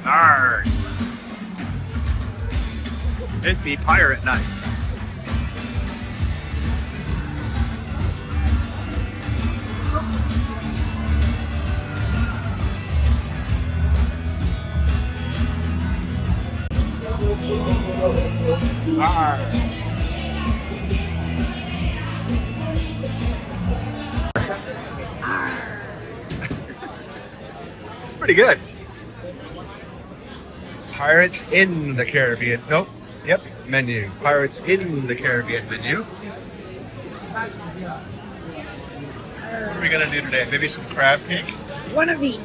Arrgh. It'd be pirate night. Arrgh. It's pretty good. Pirates in the Caribbean. Nope. Yep. Menu. Pirates in the Caribbean menu. What are we gonna do today? Maybe some crab cake? One of each.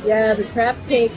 Yeah, the crab cake.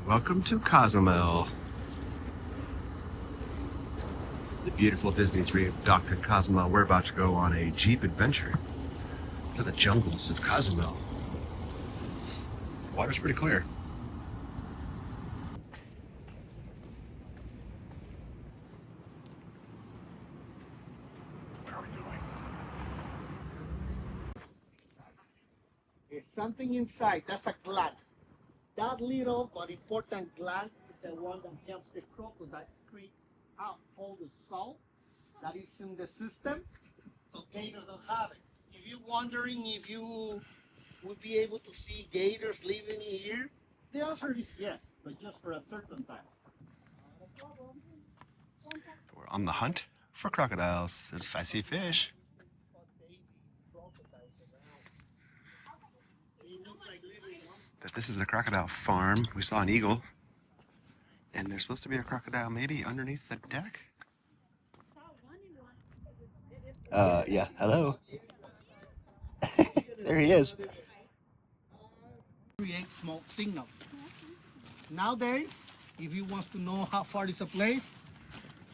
Welcome to Cozumel. The beautiful Disney dream docked at Cozumel. We're about to go on a Jeep adventure to the jungles of Cozumel. Water's pretty clear. Where are we going? There's something inside. That's a gland. That little but important gland is the one that helps the crocodile excrete out all the salt that is in the system, so gators don't have it. If you're wondering if you would be able to see gators living here, the answer is yes, but just for a certain time. We're on the hunt for crocodiles. There's spicy fish. But this is a crocodile farm. We saw an eagle. And there's supposed to be a crocodile maybe underneath the deck. Yeah, hello. There he is. Create smoke signals. Nowadays, if you want to know how far is a place,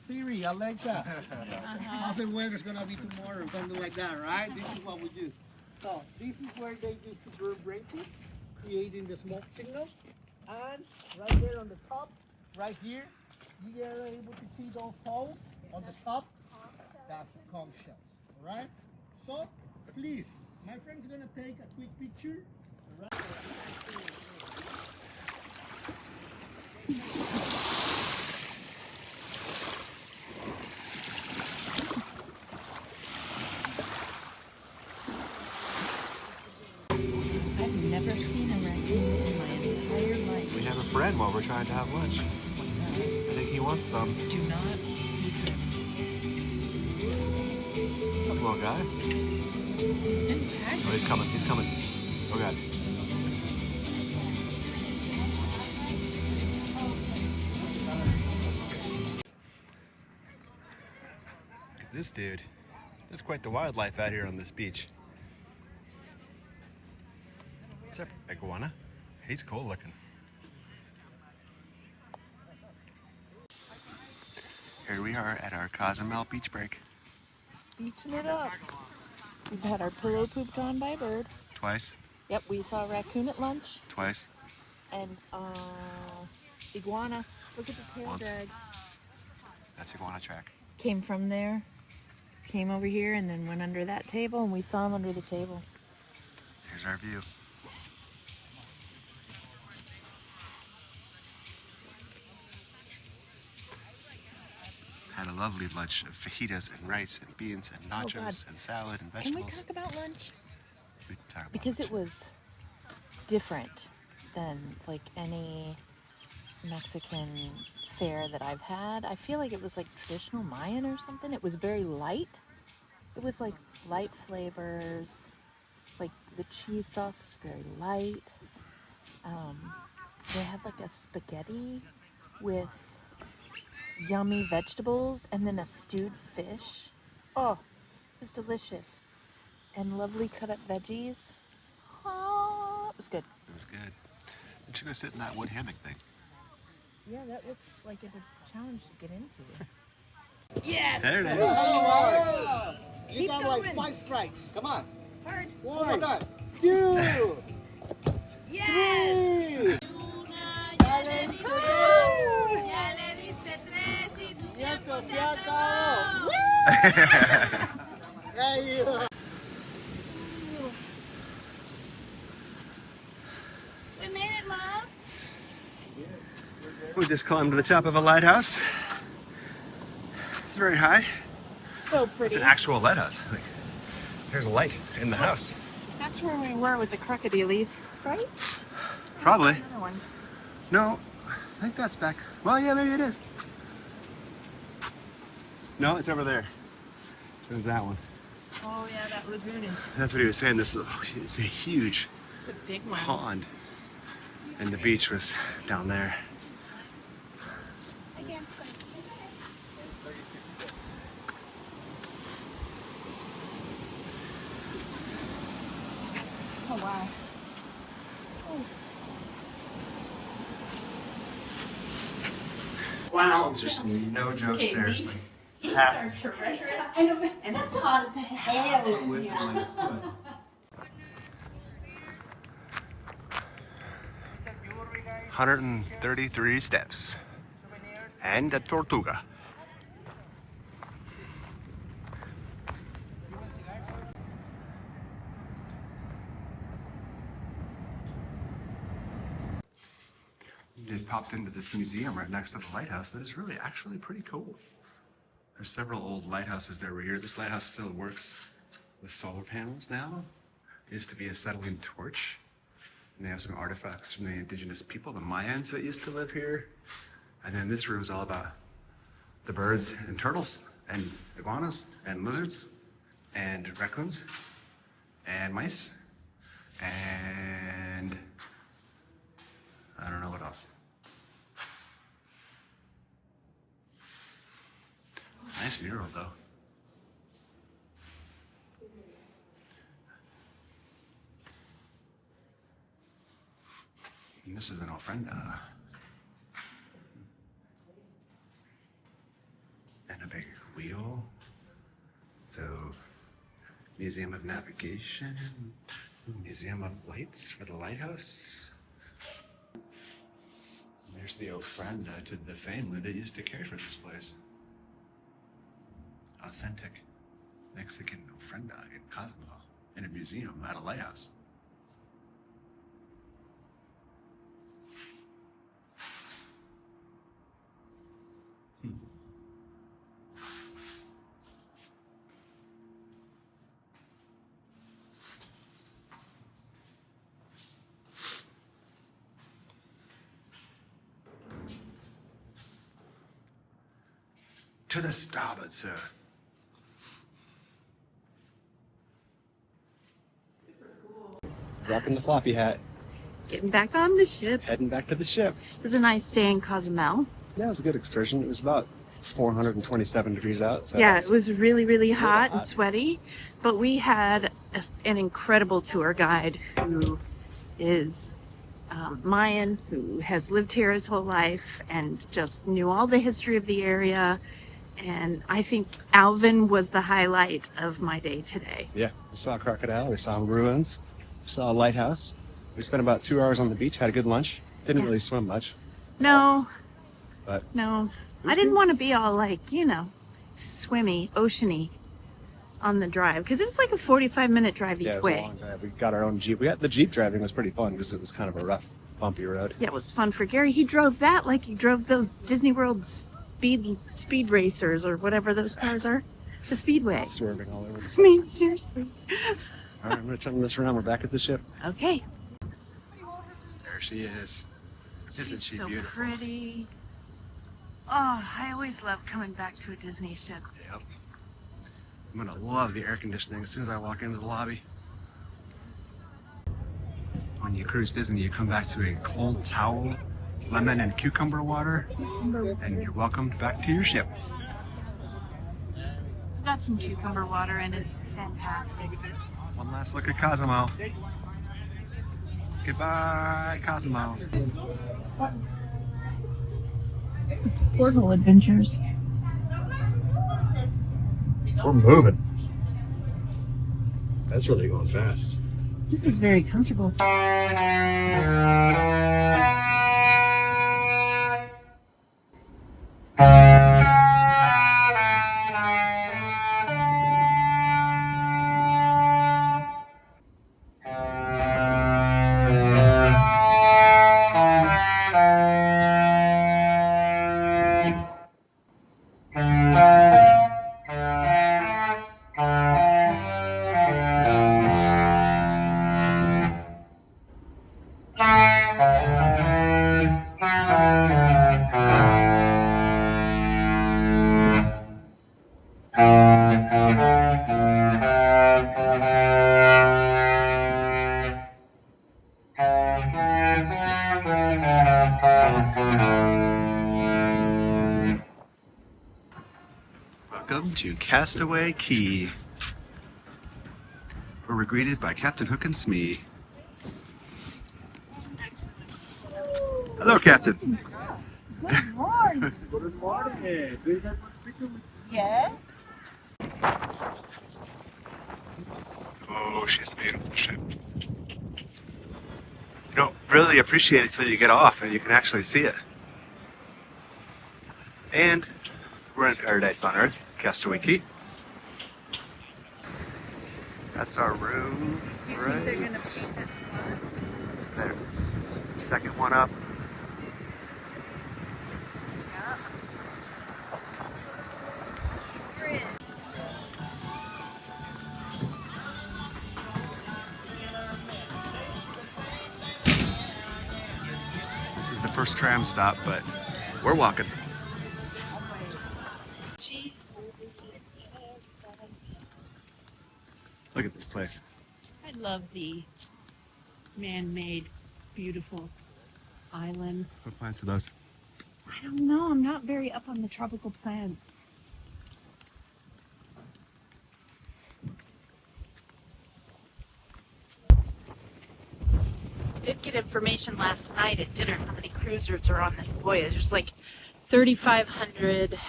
Siri, Alexa, how's the weather's gonna be tomorrow, something like that, right? This is what we do. So this is where they used to burn branches, creating the smoke signals. And right there on the top, right here, you are able to see those holes on the top. That's conch shells, all right? So please, my friend's gonna take a quick picture. All right? I've never seen a raccoon in my entire life. We have a friend while we're trying to have lunch. I think he wants some. Do not eat him. What's up, little guy? Oh, he's coming. He's coming. Oh, God. This dude, there's quite the wildlife out here on this beach. What's up, iguana? He's cool looking. Here we are at our Cozumel beach break. Beaching it up. We've had our pillow pooped on by a bird. Twice. Yep, we saw a raccoon at lunch. Twice. And iguana. Look at the tail Once. drag. That's iguana track. Came from there, came over here, and then went under that table, and we saw him under the table. Here's our view. Had a lovely lunch of fajitas and rice and beans and nachos and salad and Can vegetables. we talk about lunch? We talk about Because lunch. it was different than like any Mexican fare that I've had. I feel like it was like traditional Mayan or something. It was very light. It was like light flavors. Like the cheese sauce was very light. They had like a spaghetti with yummy vegetables and then a stewed fish. Oh, it was delicious. And lovely cut up veggies. Oh, it was good. It was good. We should go sit in that wood hammock thing. Yeah, that looks like it's a challenge to get into. Yes! There it is. You got like 5 strikes. Come on. Hard. One more time. 2, Yes! 3. Cierto, se acabó. There you go. We made it, Mom. We just climbed to the top of a lighthouse. It's very high. So It's pretty. an actual lighthouse. Like, there's a light in the house. That's where we were with the crocodiles, right? Probably. Another one. No, I think that's back. Well, yeah, maybe it is. No, it's over there. There's that one. Oh yeah, that lagoon is. That's what he was saying. This is a huge It's a big one. pond. And the beach was down there. Again. Oh wow. Wow. These are some no-joke stairs. Like half treacherous. I know, and it's hot as hell. the width of my foot. $133 steps. And a tortuga. Just popped into this museum right next to the lighthouse that is really actually pretty cool. There's several old lighthouses that were here. This lighthouse still works with solar panels now. It used to be a settling torch. And they have some artifacts from the indigenous people, the Mayans that used to live here. And then this room is all about the birds and turtles and iguanas and lizards and raccoons and mice and I don't know what else. Nice mural though. And this is an ofrenda. And a big wheel. So, Museum of Navigation, Museum of Lights for the lighthouse. And there's the ofrenda to the family that used to care for this place. Authentic Mexican ofrenda in Cozumel, in a museum at a lighthouse. To the starboard, sir. Rocking the floppy hat, Getting back on the ship. heading back to the ship. It was a nice day in Cozumel. Yeah, it was a good excursion. It was about 427 degrees out. So Yeah, it was really, really hot and sweaty, but we had an incredible tour guide who is Mayan, who has lived here his whole life and just knew all the history of the area. And I think Alvin was the highlight of my day today. Yeah, we saw a crocodile, we saw ruins, we saw a lighthouse. We spent about 2 hours on the beach, had a good lunch. Didn't really swim much. No, But no, was I didn't good. want to be all like, swimmy, oceany on the drive because it was like a 45-minute drive each yeah, it was a way. long drive. We got our own Jeep. The Jeep driving was pretty fun because it was kind of a rough, bumpy road. Yeah, it was fun for Gary. He drove that like he drove those Disney World speed racers or whatever those cars are. The Speedway. Swerving all over. I mean, seriously. All right, I'm going to turn this around. We're back at the ship. Okay. There she is. Isn't she so beautiful? pretty. Oh, I always love coming back to a Disney ship. Yep. I'm going to love the air conditioning as soon as I walk into the lobby. When you cruise Disney, you come back to a cold towel, lemon and cucumber water, and you're welcomed back to your ship. Got some cucumber water and it's fantastic. One last look at Cozumel. Goodbye, Cozumel. Portal adventures. We're moving. That's really going fast. This is very comfortable. Welcome to Castaway Cay, where we're greeted by Captain Hook and Smee. Hello, Captain. Good morning. Good morning. Do you guys want to picture with Yes. Oh, she's a beautiful ship. You don't really appreciate it till you get off and you can actually see it. And we're in paradise on Earth, Castaway Cay. That's our room. Do you right think they're going to paint that spot? there. Second one up. This is the first tram stop, but we're walking. Look at this place. I love the man-made, beautiful island. What plants are those? I don't know. I'm not very up on the tropical plants. Did get information last night at dinner how many cruisers are on this voyage. There's like 3,500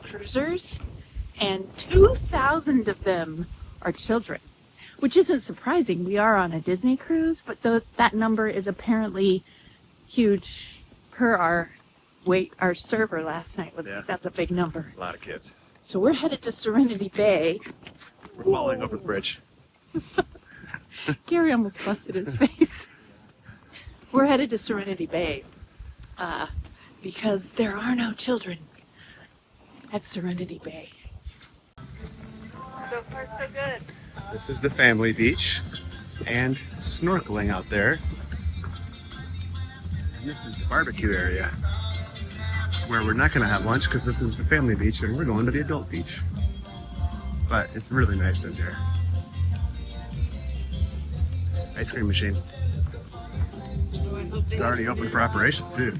cruisers, and 2,000 of them are children, which isn't surprising. We are on a Disney cruise, but that number is apparently huge per our server last night was Yeah. that's a big number. A lot of kids. So we're headed to Serenity Bay. We're falling over the bridge. Gary almost busted his face. We're headed to Serenity Bay because there are no children at Serenity Bay. So far, so good. This is the family beach and snorkeling out there. And this is the barbecue area where we're not going to have lunch because this is the family beach and we're going to the adult beach. But it's really nice in there. Ice cream machine. It's already open for operation too.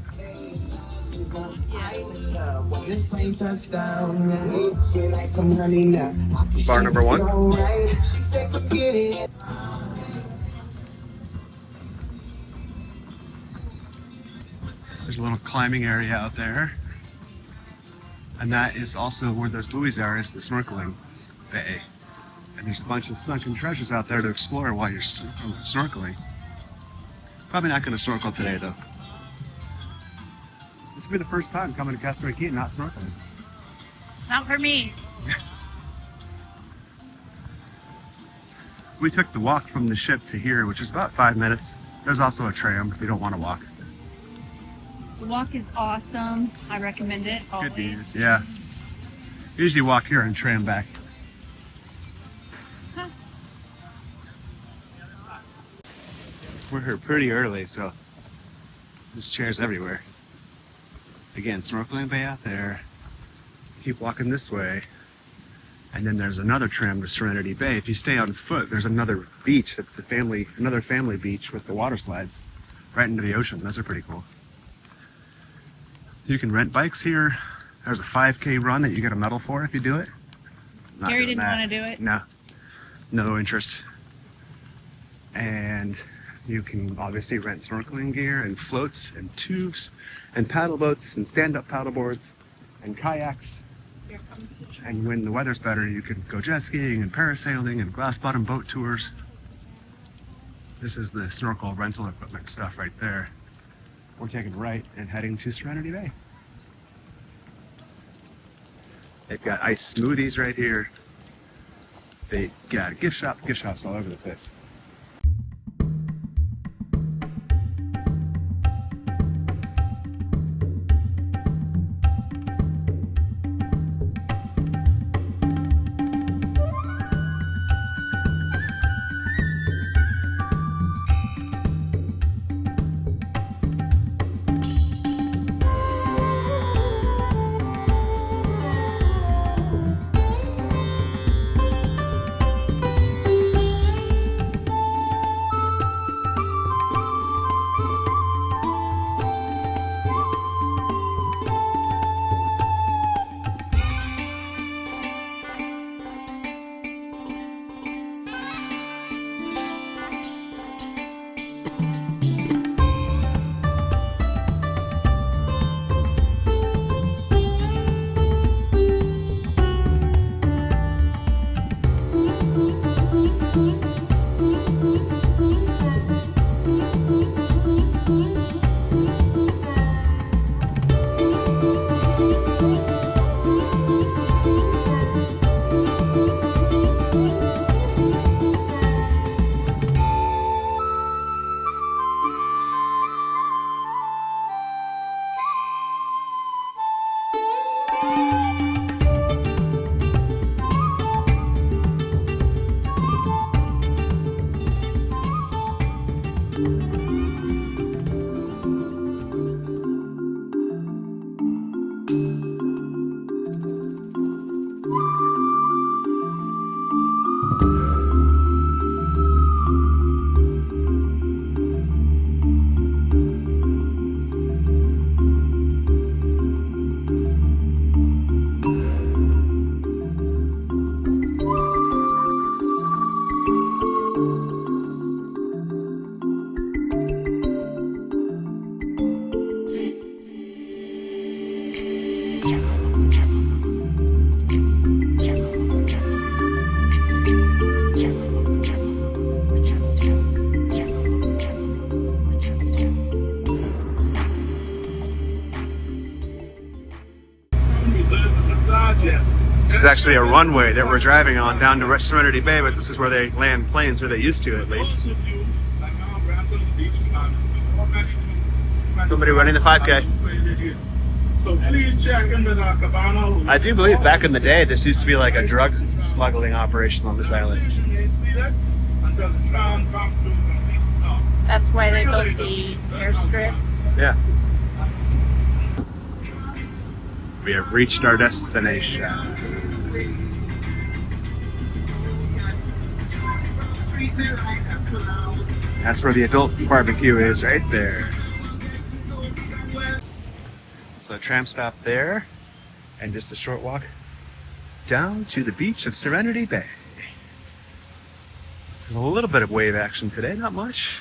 Bar number one. There's a little climbing area out there. And that is also where those buoys are, is the snorkeling bay. And there's a bunch of sunken treasures out there to explore while you're snorkeling. Probably not going to snorkel today, though. This will be the first time coming to Castaway Cay and not snorkeling. Not for me. We took the walk from the ship to here, which is about 5 minutes. There's also a tram if you don't want to walk. The walk is awesome. I recommend it always. Good views, yeah. Usually walk here and tram back. Huh. We're here pretty early, so there's chairs everywhere. Again, snorkeling bay out there. Keep walking this way. And then there's another tram to Serenity Bay. If you stay on foot, there's another beach. It's another family beach with the water slides right into the ocean. Those are pretty cool. You can rent bikes here. There's a 5K run that you get a medal for if you do it. Not Gary doing didn't that. want to do it. No, no interest. And you can obviously rent snorkeling gear and floats and tubes and paddle boats and stand-up paddle boards and kayaks. And when the weather's better, you can go jet skiing and parasailing and glass-bottom boat tours. This is the snorkel rental equipment stuff right there. We're taking right and heading to Serenity Bay. They've got iced smoothies right here. They got a gift shops all over the place. This is actually a runway that we're driving on down to Serenity Bay, but this is where they land planes, or they used to at least. Somebody running the 5K. So please check into the cabana. I do believe back in the day this used to be like a drug smuggling operation on this island. That's why they built the airstrip. Yeah. We have reached our destination. That's where the adult barbecue is, right there. It's So tram stop there, and just a short walk down to the beach of Serenity Bay. There's a little bit of wave action today, not much.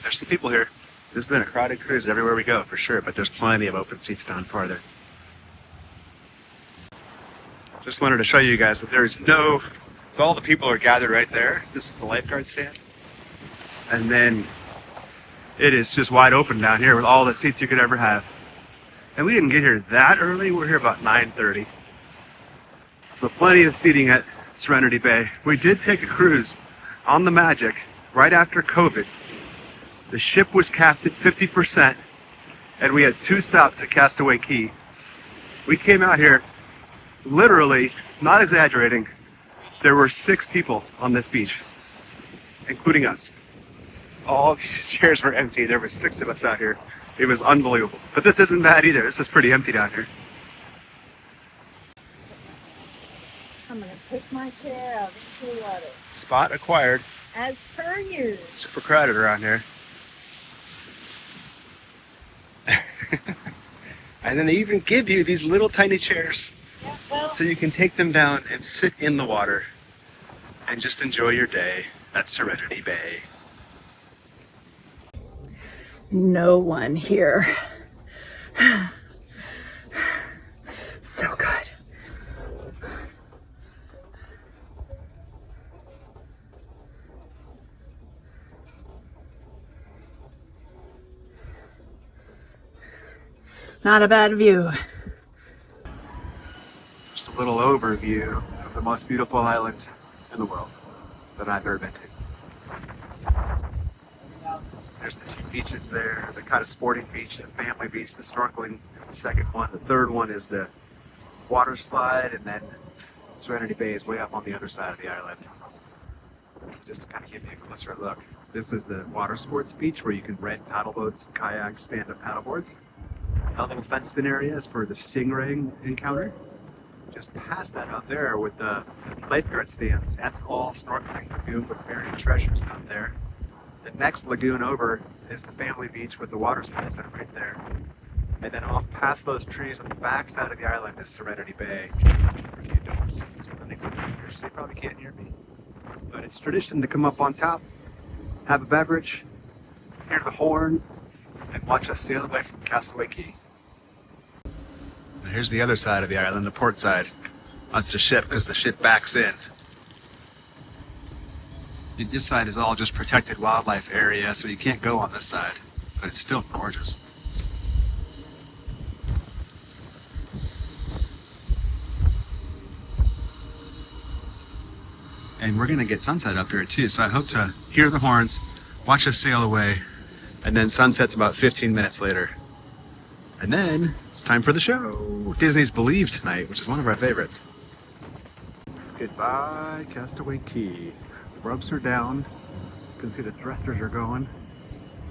There's some people here. This has been a crowded cruise everywhere we go, for sure, but there's plenty of open seats down farther. Just wanted to show you guys that there's no... So all the people are gathered right there. This is the lifeguard stand. And then it is just wide open down here with all the seats you could ever have. And we didn't get here that early. We're here about 9:30. So plenty of seating at Serenity Bay. We did take a cruise on the Magic right after COVID. The ship was capped at 50%, and we had 2 stops at Castaway Cay. We came out here, literally, not exaggerating, there were 6 people on this beach, including us. All of these chairs were empty. There were 6 of us out here. It was unbelievable. But this isn't bad either. This is pretty empty down here. I'm gonna take my chair out into the water. Spot acquired. As per usual. Super crowded around here. And then they even give you these little tiny chairs. Yeah, well, So you can take them down and sit in the water and just enjoy your day at Serenity Bay. no one here. So good. Not a bad view. Just a little overview of the most beautiful island in the world that I've ever been to. There's the 2 beaches there, the kind of sporting beach, the family beach, the snorkeling is the second one. The third one is the water slide, and then Serenity Bay is way up on the other side of the island. So just to kind of give you a closer look, this is the water sports beach where you can rent paddle boats, kayaks, stand-up paddle boards. A little fenced-in area is for the stingray encounter. Just past that out there with the lifeguard stands, that's all snorkeling lagoon with buried treasures out there. The next lagoon over is the family beach with the water slides that are right there. And then off past those trees on the back side of the island is Serenity Bay for the adults. It's really good here, so you probably can't hear me. But it's tradition to come up on top, have a beverage, hear the horn, and watch us sail away from Castaway Cay. Here's the other side of the island, the port side. That's the ship, because the ship backs in. This side is all just protected wildlife area, so you can't go on this side, but it's still gorgeous. And we're gonna get sunset up here too, so I hope to hear the horns, watch us sail away, and then sunset's about 15 minutes later. And then it's time for the show. Disney's Believe tonight, which is one of our favorites. Goodbye, Castaway Cay. The ropes are down. You can see the thrusters are going,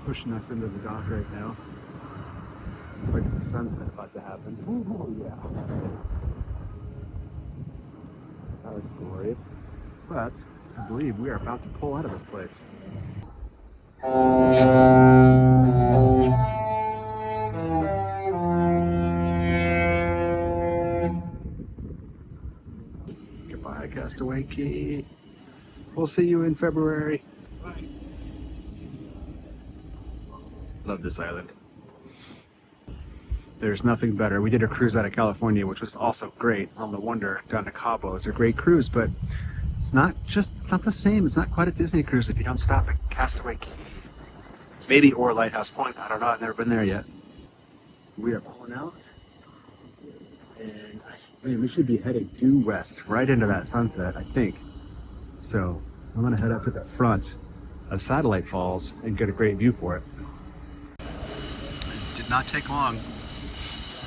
pushing us into the dock right now. Look at the sunset about to happen. Ooh, yeah. That looks glorious. But I believe we are about to pull out of this place. Goodbye, Castaway Cay. We'll see you in February. Bye. Love this island. There's nothing better. We did a cruise out of California, which was also great. It's on the Wonder down to Cabo. It's a great cruise, but it's not the same. It's not quite a Disney cruise if you don't stop at Castaway Cay. Maybe or Lighthouse Point. I don't know. I've never been there yet. We are pulling out, and we should be heading due west, right into that sunset, I think. So I'm gonna head up to the front of Satellite Falls and get a great view for it. It did not take long.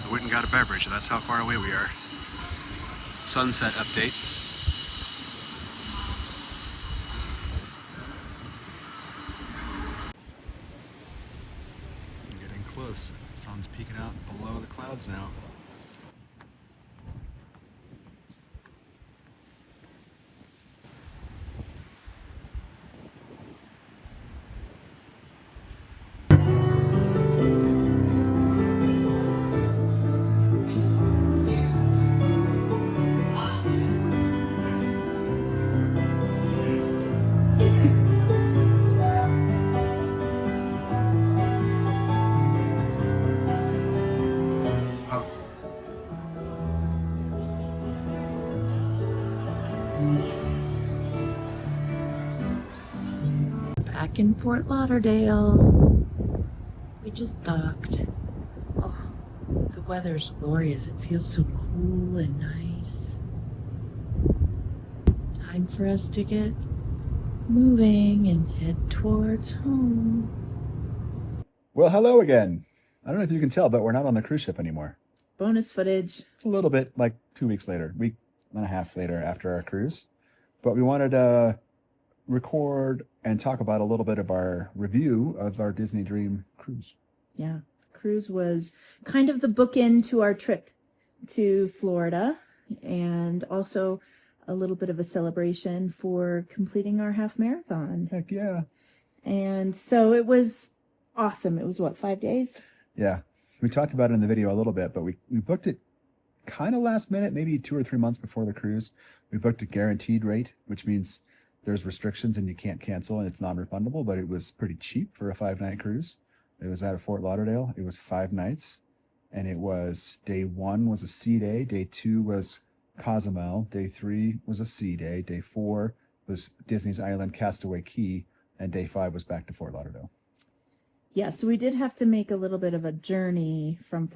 I went and got a beverage. That's how far away we are. Sunset update. We're getting close. The sun's peeking out below the clouds now. Back in Fort Lauderdale. We just docked. Oh, the weather's glorious. It feels so cool and nice. Time for us to get moving and head towards home. Well, hello again. I don't know if you can tell, but we're not on the cruise ship anymore. Bonus footage. It's a little bit like 2 weeks later, week and a half later after our cruise. But we wanted to record and talk about a little bit of our review of our Disney Dream cruise. Yeah, the cruise was kind of the bookend to our trip to Florida, and also a little bit of a celebration for completing our half marathon. Heck yeah. And so it was awesome. It was what, 5 days? Yeah. We talked about it in the video a little bit, but we booked it kind of last minute, maybe 2 or 3 months before the cruise. We booked a guaranteed rate, which means there's restrictions and you can't cancel and it's non-refundable, but it was pretty cheap for a 5-night cruise. It was out of Fort Lauderdale. It was 5 nights, and it was day 1 was a sea day. Day 2 was Cozumel. Day 3 was a sea day. Day 4 was Disney's Island, Castaway Cay, and day 5 was back to Fort Lauderdale. Yeah, so we did have to make a little bit of a journey from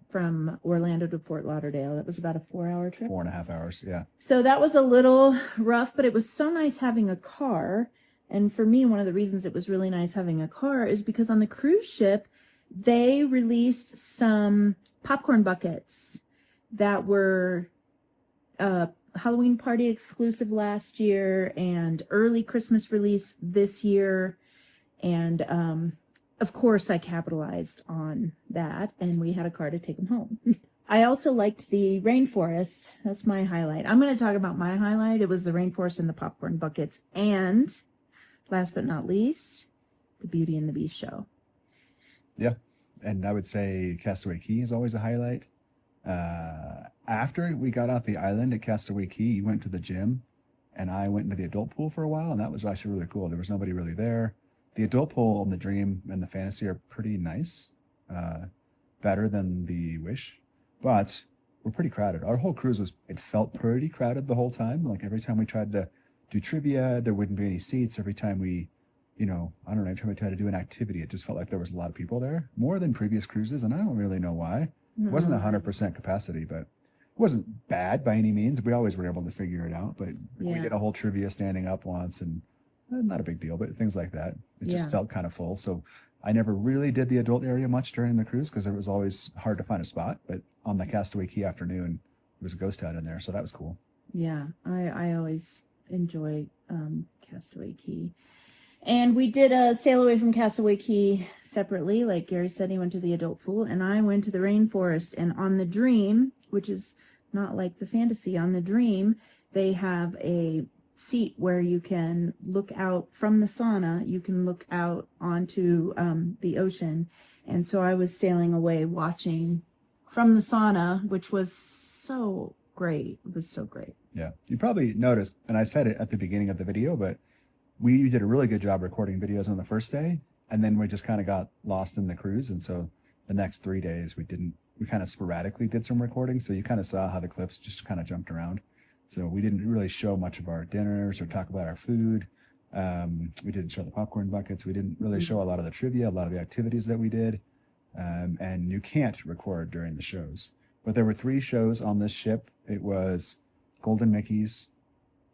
from Orlando to Fort Lauderdale. That was about a 4-hour trip. 4.5 hours, yeah. So that was a little rough, but it was so nice having a car. And for me, one of the reasons it was really nice having a car is because on the cruise ship, they released some popcorn buckets that were Halloween party exclusive last year and early Christmas release this year. And of course, I capitalized on that, and we had a car to take them home. I also liked the rainforest. That's my highlight. I'm going to talk about my highlight. It was the rainforest and the popcorn buckets. And last but not least, the Beauty and the Beast show. Yeah. And I would say Castaway Cay is always a highlight. After we got off the island at Castaway Cay, you went to the gym, and I went into the adult pool for a while, and that was actually really cool. There was nobody really there. The adult pool and the Dream and the Fantasy are pretty nice, better than the Wish, but we're pretty crowded. Our whole cruise it felt pretty crowded the whole time. Like every time we tried to do trivia, there wouldn't be any seats. Every time we, every time we tried to do an activity, it just felt like there was a lot of people there, more than previous cruises, and I don't really know why. It wasn't 100% capacity, but it wasn't bad by any means. We always were able to figure it out, but we did a whole trivia standing up once, and not a big deal, but things like that. It just felt kind of full. So I never really did the adult area much during the cruise because it was always hard to find a spot. But on the Castaway Cay afternoon, there was a ghost town in there, so that was cool. Yeah, I always enjoy Castaway Cay. And we did sail away from Castaway Cay separately. Like Gary said, he went to the adult pool, and I went to the rainforest. And on the Dream, which is not like the Fantasy, on the Dream, they have a seat where you can look out from the sauna. You can look out onto the ocean. And so I was sailing away watching from the sauna, which was so great. It was so great. Yeah. You probably noticed, and I said it at the beginning of the video, but we did a really good job recording videos on the first day, and then we just kind of got lost in the cruise. And so the next 3 days we kind of sporadically did some recording. So you kind of saw how the clips just kind of jumped around. So we didn't really show much of our dinners or talk about our food. We didn't show the popcorn buckets. We didn't really show a lot of the trivia, a lot of the activities that we did. And you can't record during the shows. But there were 3 shows on this ship. It was Golden Mickey's,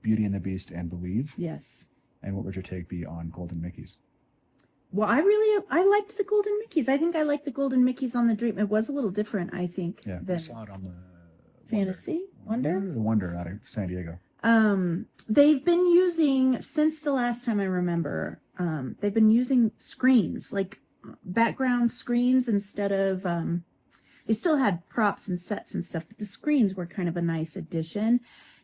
Beauty and the Beast, and Believe. Yes. And what would your take be on Golden Mickey's? Well, I liked the Golden Mickeys. I think I liked the Golden Mickeys on the Dream. It was a little different, I think. Yeah, than we saw it on the Fantasy Wonder. The Wonder out of San Diego. They've been using, since the last time I remember, they've been using screens, like background screens instead of, they still had props and sets and stuff, but the screens were kind of a nice addition.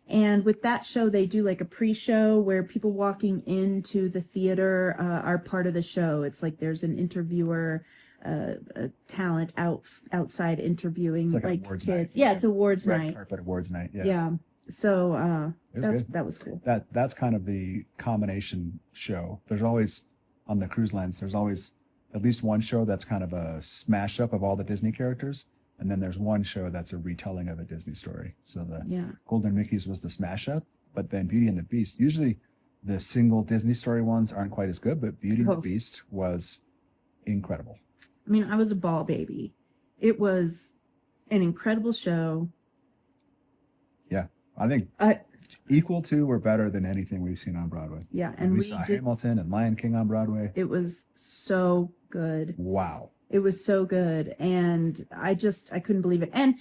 And with that show, they do like a pre-show where people walking into the theater are part of the show. It's like there's an interviewer, a talent outside interviewing like kids. Night. Yeah, it's awards Red night. Carpet awards night. Yeah. Yeah. So good. That was cool. That's kind of the combination show. There's always on the cruise lines. There's always at least one show that's kind of a smash up of all the Disney characters, And then there's one show that's a retelling of a Disney story. So the Yeah. Golden Mickey's was the smash up, but then Beauty and the Beast, usually the single Disney story ones aren't quite as good, but Beauty and the Oh. Beast was incredible. I mean, I was a ball baby. It was an incredible show. Yeah. I think equal to or better than anything we've seen on Broadway. Yeah, and we we saw did. Hamilton and Lion King on Broadway. It was so good. Wow. It was so good, and I couldn't believe it. And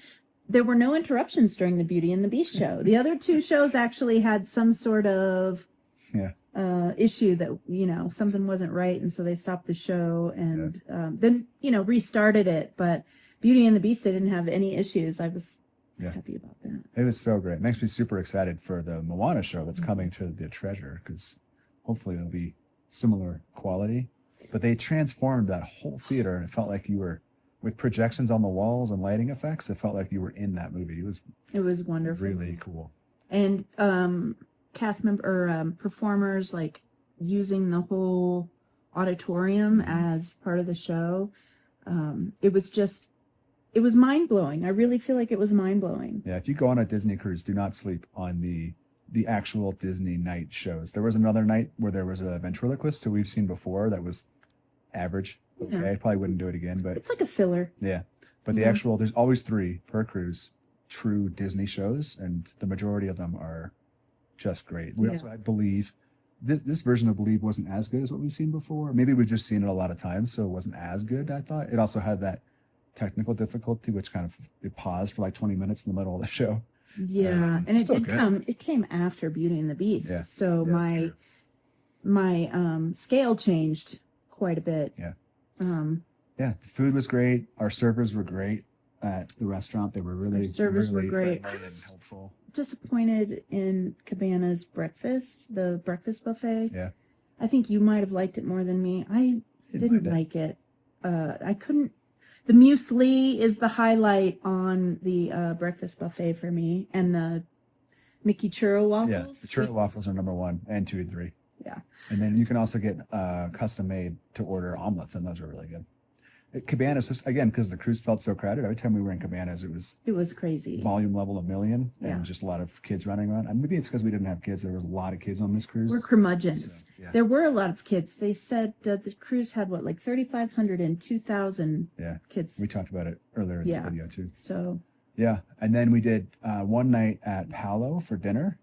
there were no interruptions during the Beauty and the Beast show. The other two shows actually had some sort of issue that, you know, something wasn't right, and so they stopped the show and then, you know, restarted it. But Beauty and the Beast, they didn't have any issues. I was happy about that. It was so great. It makes me super excited for the Moana show that's coming to the Treasure, because hopefully it'll be similar quality. But they transformed that whole theater, and it felt like you were, with projections on the walls and lighting effects, it felt like you were in that movie. It was wonderful. Really cool. And cast member or performers like using the whole auditorium as part of the show. It was mind blowing. I really feel like it was mind blowing. Yeah, if you go on a Disney cruise, do not sleep on the actual Disney night shows. There was another night where there was a ventriloquist who we've seen before that was average. Okay, Yeah. I probably wouldn't do it again, but It's like a filler. yeah. But the Yeah. actual, there's always 3 per cruise true Disney shows, and the majority of them are just great. We Yeah. also, I believe, this version of Believe wasn't as good as what we've seen before. Maybe we've just seen it a lot of times, so it wasn't as good, I thought. It also had that technical difficulty, which kind of, it paused for like 20 minutes in the middle of the show. Yeah, and it still did good. it came after Beauty and the Beast. Yeah. So Yeah, that's true. my scale changed quite a bit. Yeah. Um, Yeah, the food was great. Our servers were great at the restaurant. They were really, Our servers were really great. friendly and helpful. disappointed in Cabana's breakfast, the breakfast buffet. Yeah. I think you might have liked it more than me. I didn't like it. I couldn't. The muesli is the highlight on the breakfast buffet for me, and the Mickey churro waffles. Yeah, the churro waffles are number 1 and 2 and 3. Yeah. And then you can also get custom made to order omelets, and those are really good. At Cabanas, just, again, because the cruise felt so crowded, every time we were in Cabanas, it was crazy. volume level 1,000,000 and Yeah. just a lot of kids running around. And maybe it's because we didn't have kids. There was a lot of kids on this cruise. We're curmudgeons. So, yeah. There were a lot of kids. They said that the cruise had what, like 3,500 and 2,000 Yeah. kids. We talked about it earlier in this Yeah. video too. So Yeah. And then we did one night at Palo for dinner.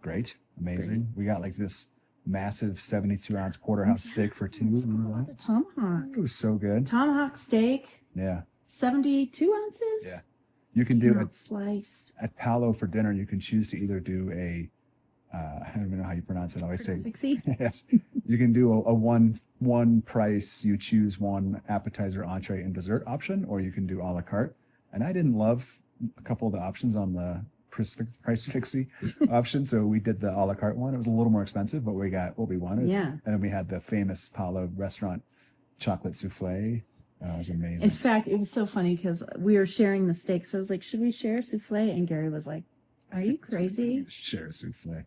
Great. Amazing. We got like this massive 72-ounce porterhouse steak for 2. Remember the that? tomahawk. It was so good. Tomahawk steak, Yeah. 72 ounces? Yeah. You can do Not it sliced. at Palo for dinner. You can choose to either do I don't even know how you pronounce it. I always say, Fixie? yes. You can do a one price. You choose one appetizer, entree, and dessert option, or you can do a la carte. And I didn't love a couple of the options on the price fixie option, so we did the a la carte one. It was a little more expensive, but we got what we wanted. Yeah. And then we had the famous Palo restaurant chocolate souffle. It was In amazing. fact, it was so funny because we were sharing the steak. So I was like, should we share souffle? And Gary was like, are you crazy? Share a souffle.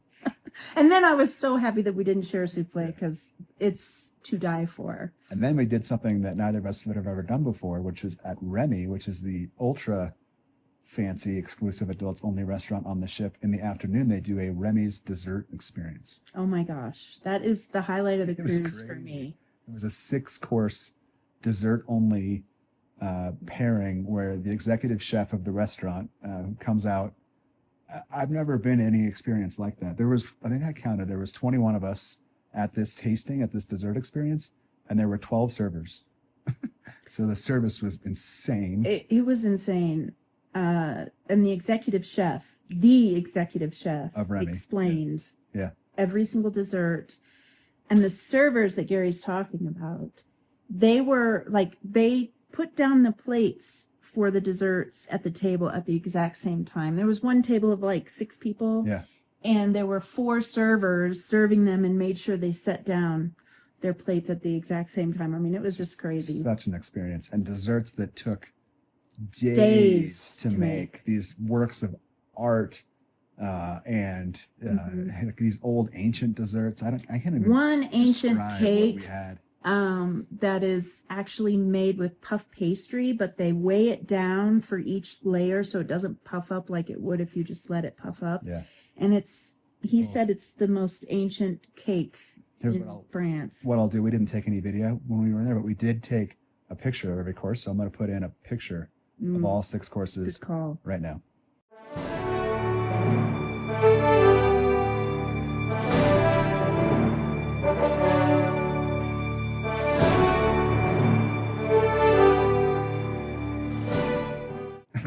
And then I was so happy that we didn't share souffle because it's to die for. And then we did something that neither of us would have ever done before, which was at Remy, which is the ultra fancy exclusive adults only restaurant on the ship. In the afternoon, they do a Remy's dessert experience. Oh my gosh. That is the highlight of the It was cruise for crazy. me. It was a 6-course dessert only pairing where the executive chef of the restaurant comes out. I've never been in any experience like that. I think I counted, there was 21 of us at this tasting, at this dessert experience, and there were 12 servers. So the service was insane. It was insane. And the executive chef Of Remy. explained Yeah. every single dessert. And the servers that Gary's talking about, they were like, they put down the plates for the desserts at the table at the exact same time. There was one table of like 6 people. Yeah. And there were 4 servers serving them and made sure they set down their plates at the exact same time. I mean, it was just crazy. Such an experience. And desserts that took days Days to to make. These works of art and Mm-hmm. these old ancient desserts. I can't even One ancient describe what cake we had. that is actually made with puff pastry, but they weigh it down for each layer so it doesn't puff up like it would if you just let it puff up. Yeah. And he said it's the most ancient cake Here's in France. What I'll do, we didn't take any video when we were in there, but we did take a picture of every course. So I'm going to put in a picture of all 6 courses Good call. right now.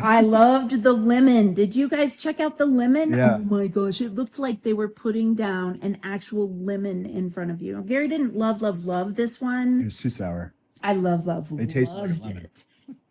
I loved the lemon. Did you guys check out the lemon? Yeah. Oh my gosh, it looked like they were putting down an actual lemon in front of you. Gary didn't love this It one. was too sour. I loved It tasted like loved lemon. it.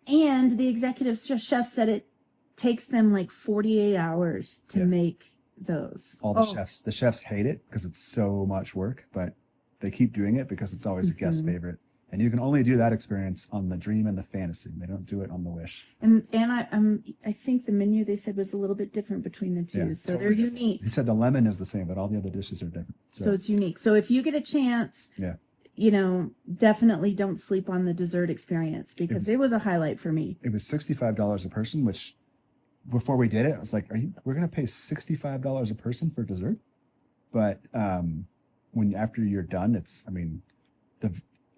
And the executive chef said it takes them like 48 hours to make those. All the chefs hate it because it's so much work, but they keep doing it because it's always a guest favorite. And you can only do that experience on the Dream and the Fantasy. They don't do it on the Wish. And I think the menu they said was a little bit different between the two. Yeah, So totally they're different. unique. He said the lemon is the same, but all the other dishes are different. So it's unique. So if you get a chance, yeah, definitely don't sleep on the dessert experience because it was a highlight for me. It was $65 a person, which before we did it, I was like, we're going to pay $65 a person for dessert? But after you're done,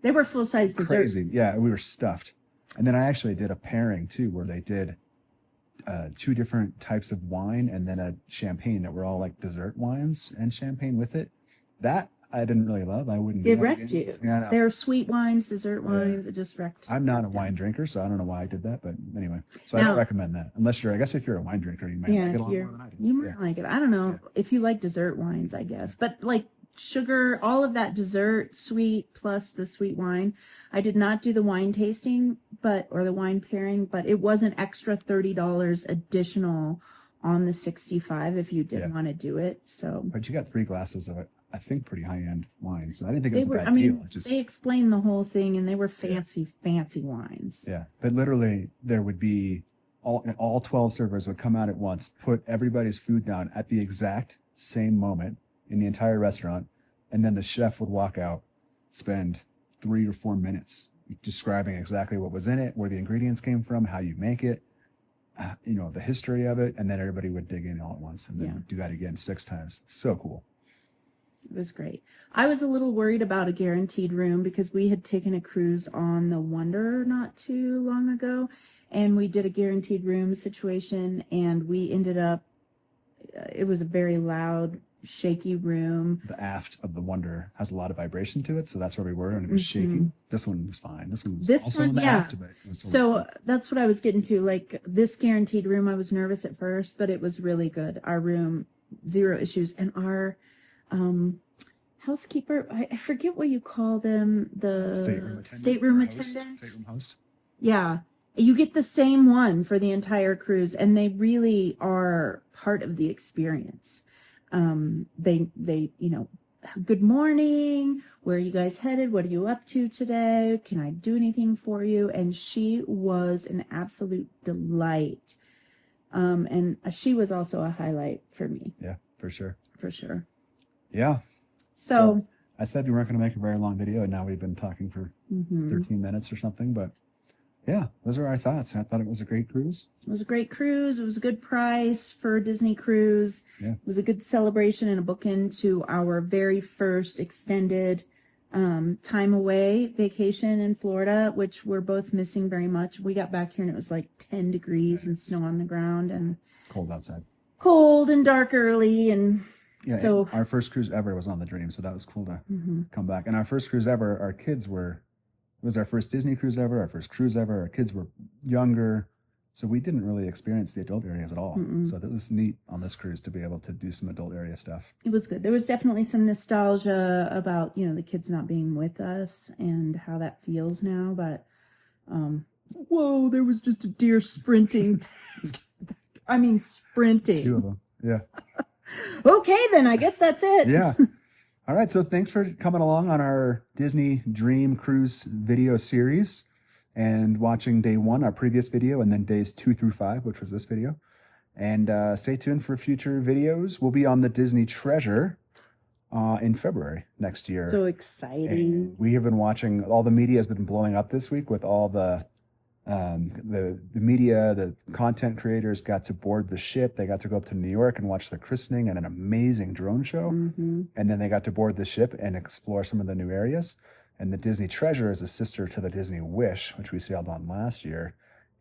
They were full-size desserts. crazy. Yeah, we were stuffed. And then I actually did a pairing too, where they did 2 different types of wine and then a champagne that were all like dessert wines and champagne with it. That I didn't really love. I wouldn't do It that wrecked again. you. Yeah, I know. They're sweet wines, dessert wines. It just wrecked. I'm not a wine drinker, so I don't know why I did that. But anyway, so I Now- don't recommend that. Unless I guess if you're a wine drinker, you might like it a lot more than I do. You might like it. I don't know if you like dessert wines, I guess. But like sugar, all of that dessert, sweet plus the sweet wine. I did not do the wine tasting, or the wine pairing, but it was an extra $30 additional on the 65 if you did want to do it. So, But you got 3 glasses of it. I think pretty high end wine, so I didn't think it they was were. a bad I mean, deal. It just, they explained the whole thing, and they were fancy wines. yeah, but literally there would be all 12 servers would come out at once, put everybody's food down at the exact same moment in the entire restaurant, and then the chef would walk out, spend 3 or 4 minutes describing exactly what was in it, where the ingredients came from, how you make it, the history of it, and then everybody would dig in all at once and then do that again 6 times. So cool. It was great. I was a little worried about a guaranteed room because we had taken a cruise on the Wonder not too long ago, and we did a guaranteed room situation, and we ended up, it was a very loud, shaky room. The aft of the Wonder has a lot of vibration to it, so that's where we were, and it was shaking. This one was fine. This one was also in the aft, but it was So that's what I was getting to. Like this guaranteed room, I was nervous at first, but it was really good. Our room, 0 issues, and our housekeeper, I forget what you call them, the stateroom attendant. Stateroom host. Yeah, you get the same one for the entire cruise, and they really are part of the experience. They good morning, where are you guys headed, what are you up to today, can I do anything for you? And she was an absolute delight. And she was also a highlight for me. Yeah, for sure. Yeah. So I said we weren't going to make a very long video, and now we've been talking for 13 minutes or something. But yeah, those are our thoughts. I thought it was a great cruise. It was a great cruise. It was a good price for a Disney cruise. Yeah. It was a good celebration and a bookend to our very first extended time away vacation in Florida, which we're both missing very much. We got back here and it was like 10 degrees and snow on the ground and cold outside. Cold and dark early. And yeah, so and our first cruise ever was on the Dream. So that was cool to come back. And our first cruise ever, our kids it was our first Disney cruise ever, our first cruise ever. Our kids were younger. So we didn't really experience the adult areas at all. So that was neat on this cruise to be able to do some adult area stuff. It was good. There was definitely some nostalgia about, the kids not being with us and how that feels now. But, whoa, there was just a deer sprinting. I mean, sprinting. 2 of them. Yeah. Okay, then I guess that's it. Yeah. All right. So thanks for coming along on our Disney Dream Cruise video series and watching day 1, our previous video, and then days 2 through 5, which was this video. And stay tuned for future videos. We'll be on the Disney Treasure in February next year. So exciting. And we have been watching, all the media has been blowing up this week with all the media, the content creators got to board the ship. They got to go up to New York and watch the christening and an amazing drone show. Mm-hmm. And then they got to board the ship and explore some of the new areas. And the Disney Treasure is a sister to the Disney Wish, which we sailed on last year.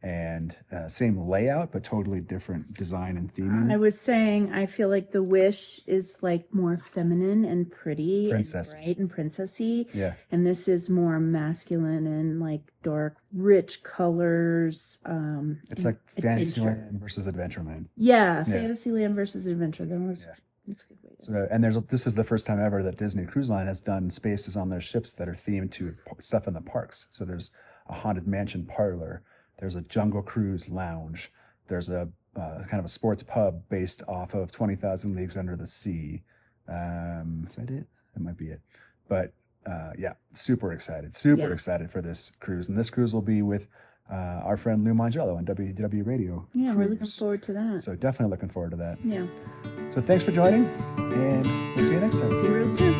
And same layout, but totally different design and theming. I was saying, I feel like the Wish is like more feminine and pretty Princess. and bright and princessy. Yeah. And this is more masculine and like dark, rich colors. It's and like adventure. Fantasyland versus Adventureland. Yeah, Yeah. Fantasyland versus Adventure. That's a good way. So, and this is the first time ever that Disney Cruise Line has done spaces on their ships that are themed to stuff in the parks. So there's a Haunted Mansion parlor. There's a Jungle Cruise lounge. There's a kind of a sports pub based off of 20,000 Leagues Under the Sea. Is that it? That might be it. But yeah, super excited for this cruise. And this cruise will be with our friend Lou Mangello on WDW Radio. Yeah, we're Cruise. looking forward to that. So definitely looking forward to that. Yeah. So thanks for joining, and we'll see you next time. See you real soon.